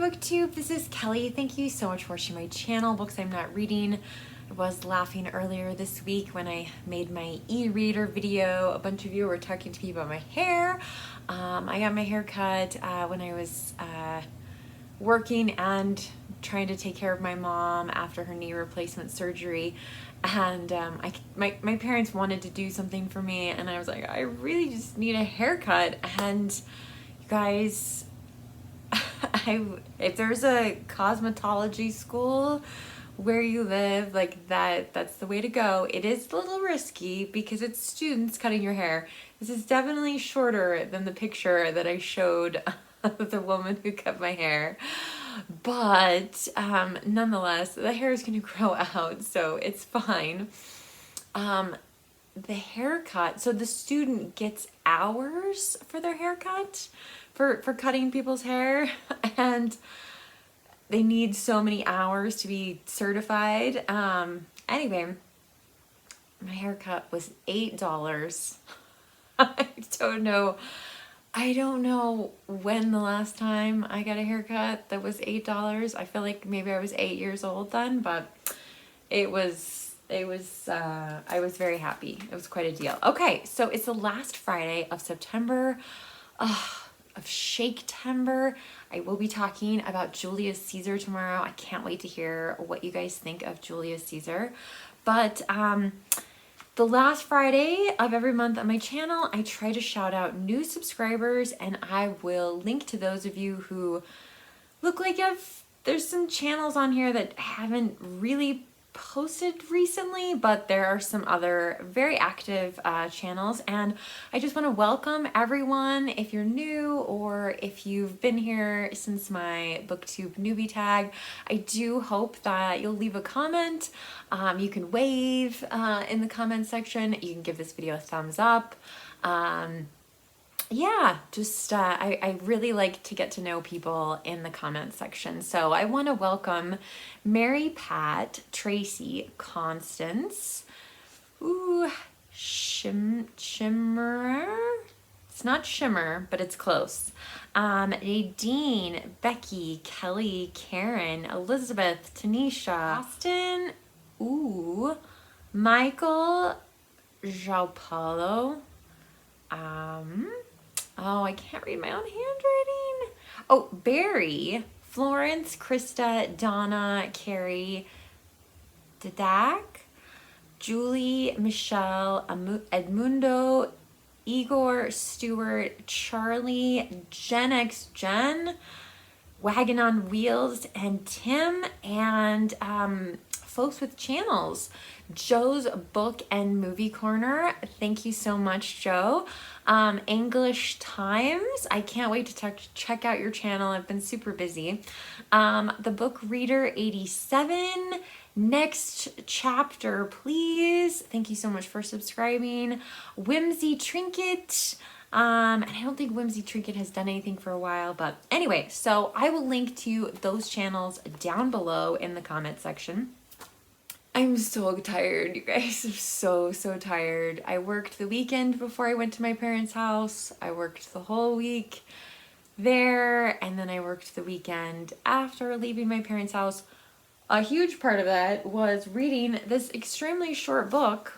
Booktube, this is Kelly. Thank you so much for watching my channel, Books I'm Not Reading. I was laughing earlier this week when I made my e-reader video. A bunch of you were talking to me about my hair. I got my hair cut when I was working and trying to take care of my mom after her knee replacement surgery. And my parents wanted to do something for me, and I was like, I really just need a haircut. And you guys, if there's a cosmetology school where you live, like that's the way to go. It is a little risky because it's students cutting your hair. This is definitely shorter than the picture that I showed of the woman who cut my hair. But nonetheless, the hair is going to grow out, so it's fine. The haircut, so the student gets hours for their haircut, for cutting people's hair, and they need so many hours to be certified. Anyway, my haircut was $8. I don't know when the last time I got a haircut that was $8. I feel like maybe I was 8 years old then, but I was very happy. It was quite a deal. Okay, so it's the last Friday of September, of Shake-tember. I will be talking about Julius Caesar tomorrow. I can't wait to hear what you guys think of Julius Caesar. But the last Friday of every month on my channel, I try to shout out new subscribers, and I will link to those of you who look like there's some channels on here that haven't really posted recently, but there are some other very active channels, and I just want to welcome everyone. If you're new or if you've been here since my Booktube newbie tag, I do hope that you'll leave a comment. You can wave in the comment section. You can give this video a thumbs up. Yeah, just I really like to get to know people in the comment section. So I want to welcome Mary Pat, Tracy, Constance, Shimmer. It's not Shimmer, but it's close. Nadine, Becky, Kelly, Karen, Elizabeth, Tanisha, Austin, Michael, João Paulo, oh, I can't read my own handwriting. Oh, Barry, Florence, Krista, Donna, Carrie, Didak, Julie, Michelle, Edmundo, Igor, Stewart, Charlie, Gen X Jen, Wagon on Wheels, and Tim, and folks with channels. Joe's Book and Movie Corner. Thank you so much, Joe. English Times. I can't wait to check out your channel. I've been super busy. The Book Reader 87. Next chapter, please. Thank you so much for subscribing. Whimsy Trinket. And I don't think Whimsy Trinket has done anything for a while, but anyway, so I will link to those channels down below in the comment section. I'm so tired, you guys. I'm so tired. I worked the weekend before I went to my parents' house. I worked the whole week there, and then I worked the weekend after leaving my parents' house. A huge part of that was reading this extremely short book,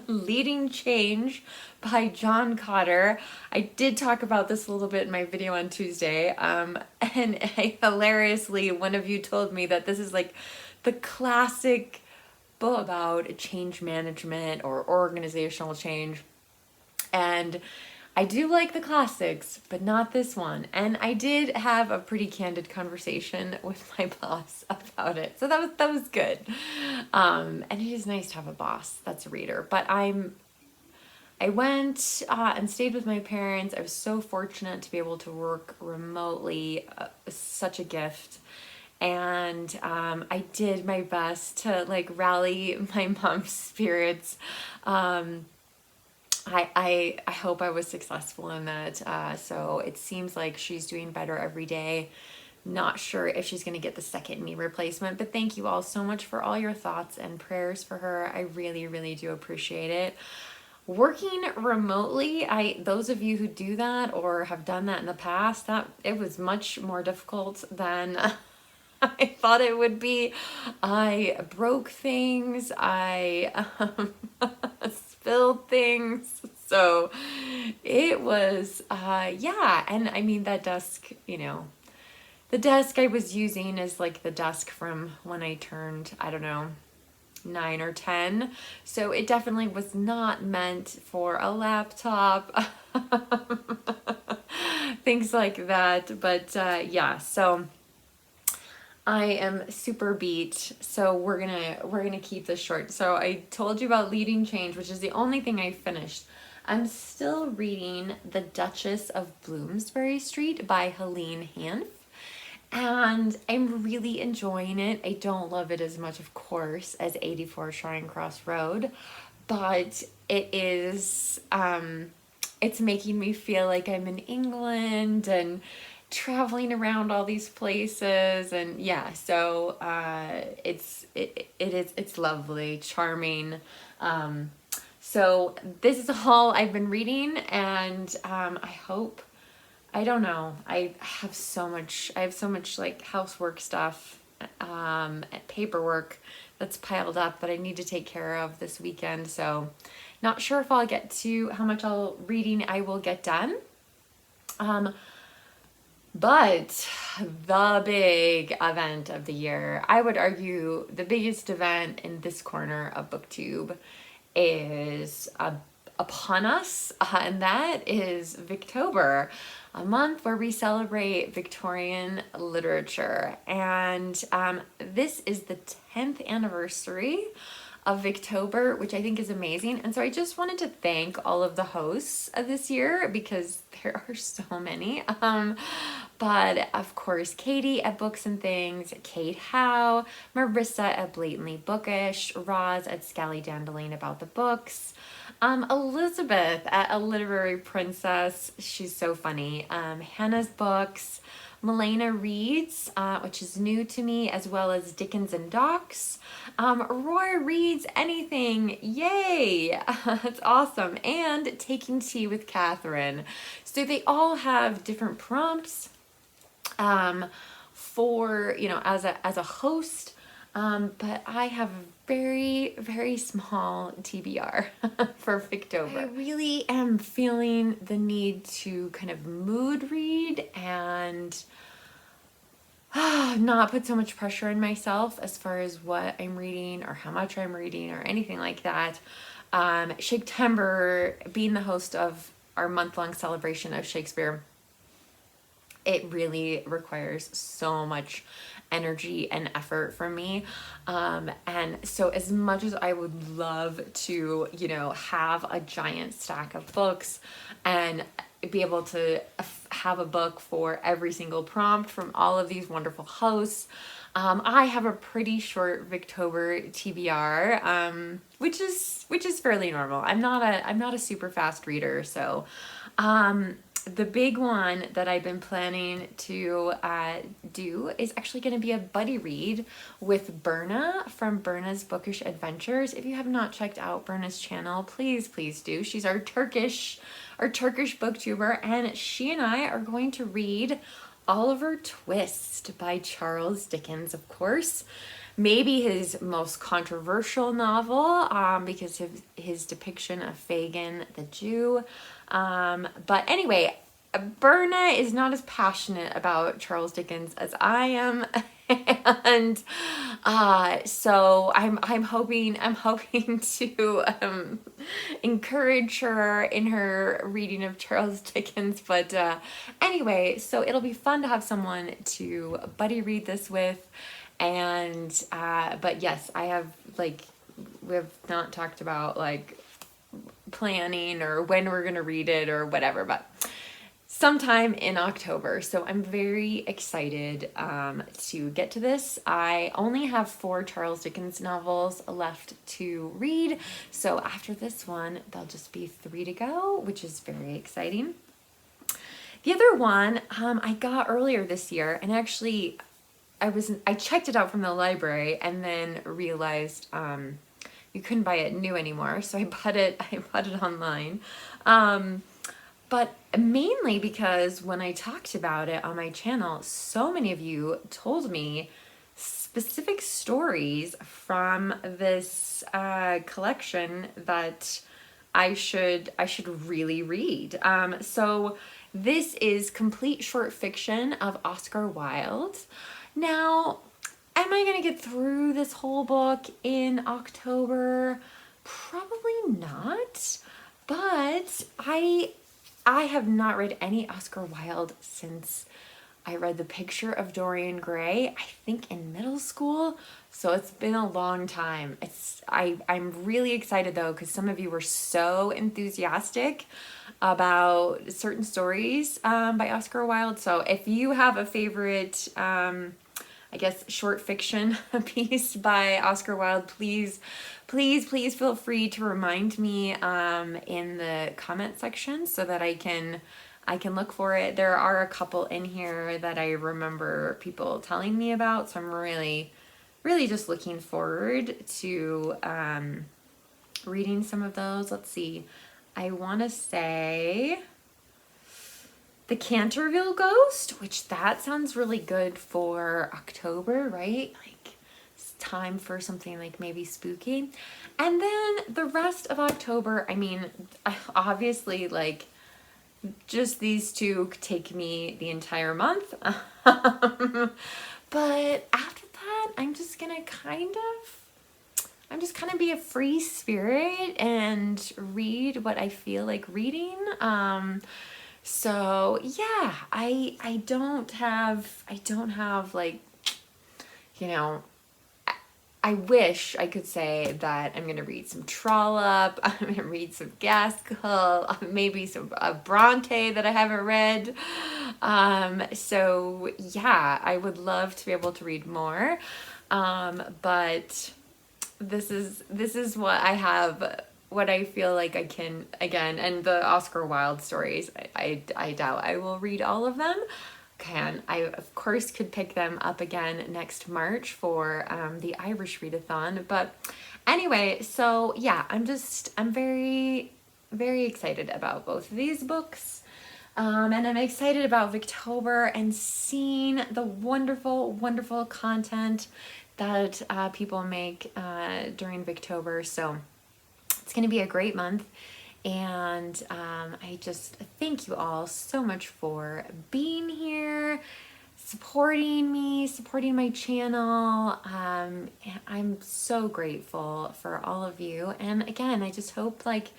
Leading Change by John Kotter. I did talk about this a little bit in my video on Tuesday, and hilariously, one of you told me that this is like the classic book about change management or organizational change, and I do like the classics, but not this one. And I did have a pretty candid conversation with my boss about it, so that was good. And it is nice to have a boss that's a reader. But I went and stayed with my parents. I was so fortunate to be able to work remotely. Such a gift. And I did my best to like rally my mom's spirits. I hope I was successful in that. So it seems like she's doing better every day. Not sure if she's going to get the second knee replacement, but thank you all so much for all your thoughts and prayers for her. I really do appreciate it. Working remotely, those of you who do that or have done that in the past, that it was much more difficult than I thought it would be. I broke things, I spilled things. So it was, yeah. And I mean, that desk, the desk I was using is like the desk from when I turned, I don't know, 9 or 10. So it definitely was not meant for a laptop, things like that. But yeah, so I am super beat, so we're gonna keep this short. So I told you about Leading Change, which is the only thing I finished. I'm still reading The Duchess of Bloomsbury Street by Helene Hanff, and I'm really enjoying it. I don't love it as much, of course, as 84 Charing Cross Road, but it is, it's making me feel like I'm in England and traveling around all these places, and yeah, so it's lovely, charming. So this is all I've been reading, and I hope, I don't know, I have so much like housework stuff, paperwork that's piled up that I need to take care of this weekend. So not sure if I'll get to how much reading I will get done. But the big event of the year, I would argue the biggest event in this corner of Booktube, is upon us, and that is Victober, a month where we celebrate Victorian literature. And this is the 10th anniversary of Victober, which I think is amazing. And so I just wanted to thank all of the hosts of this year, because there are so many. But of course, Katie at Books and Things, Kate Howe, Marissa at Blatantly Bookish, Roz at Scally Dandelion About the Books, Elizabeth at A Literary Princess, she's so funny, Hannah's Books, Milena Reads, which is new to me, as well as Dickens and Docs. Roy Reads Anything, yay! That's awesome. And Taking Tea with Catherine. So they all have different prompts for, as a host, but I have a very, very small TBR for Victober. I really am feeling the need to kind of mood read and not put so much pressure on myself as far as what I'm reading or how much I'm reading or anything like that. Shakespeare, being the host of our month-long celebration of Shakespeare, it really requires so much energy and effort from me. And so as much as I would love to, have a giant stack of books and be able to have a book for every single prompt from all of these wonderful hosts, I have a pretty short Victober TBR, which is fairly normal. I'm not a super fast reader, so the big one that I've been planning to do is actually going to be a buddy read with Berna from Berna's Bookish Adventures. If you have not checked out Berna's channel, please do. She's our Turkish booktuber, and she and I are going to read Oliver Twist by Charles Dickens, of course. Maybe his most controversial novel, because of his depiction of Fagin the Jew. But anyway, Berna is not as passionate about Charles Dickens as I am. And so I'm hoping to encourage her in her reading of Charles Dickens. But anyway, so it'll be fun to have someone to buddy read this with. And but yes, we've not talked about planning or when we're gonna read it or whatever, but sometime in October. So I'm very excited to get to this. I only have 4 Charles Dickens novels left to read, so after this one there'll just be 3 to go, which is very exciting. The other one I got earlier this year, and actually I checked it out from the library and then realized you couldn't buy it new anymore, so I bought it online. But mainly because when I talked about it on my channel, so many of you told me specific stories from this collection that I should really read. So this is complete short fiction of Oscar Wilde. Now, am I gonna get through this whole book in October? Probably not, but I have not read any Oscar Wilde since I read The Picture of Dorian Gray, I think in middle school. So it's been a long time. I'm really excited though, because some of you were so enthusiastic about certain stories by Oscar Wilde. So if you have a favorite, I guess, short fiction piece by Oscar Wilde, please feel free to remind me in the comment section so that I can look for it. There are a couple in here that I remember people telling me about, so I'm really just looking forward to reading some of those. Let's see. I want to say The Canterville Ghost, which that sounds really good for October, right? Like it's time for something like maybe spooky. And then the rest of October, I mean, obviously like just these two take me the entire month. But after that, I'm just gonna kind of be a free spirit and read what I feel like reading. So yeah, I don't have like, you know, I wish I could say that I'm going to read some Trollope, I'm going to read some Gaskell, maybe some Bronte that I haven't read. So yeah, I would love to be able to read more. But this is what I have, what I feel like I can, again, and the Oscar Wilde stories, I doubt I will read all of them. I of course could pick them up again next March for the Irish readathon. But anyway, so yeah, I'm very excited about both of these books. And I'm excited about Victober and seeing the wonderful content that people make during Victober. So it's going to be a great month. And I just thank you all so much for being here, supporting me, supporting my channel. And I'm so grateful for all of you. And again, I just hope, like,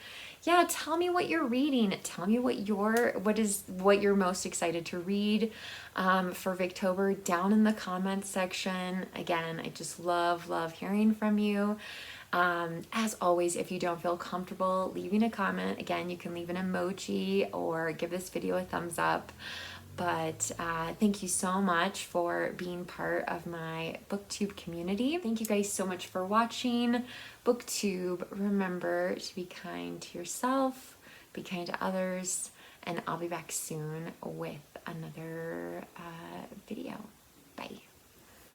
yeah, tell me what you're reading. Tell me what you're most excited to read for Victober down in the comments section. Again, I just love hearing from you. As always, if you don't feel comfortable leaving a comment, again, you can leave an emoji or give this video a thumbs up. But thank you so much for being part of my Booktube community. Thank you guys so much for watching Booktube. Remember to be kind to yourself, be kind to others, and I'll be back soon with another video. Bye.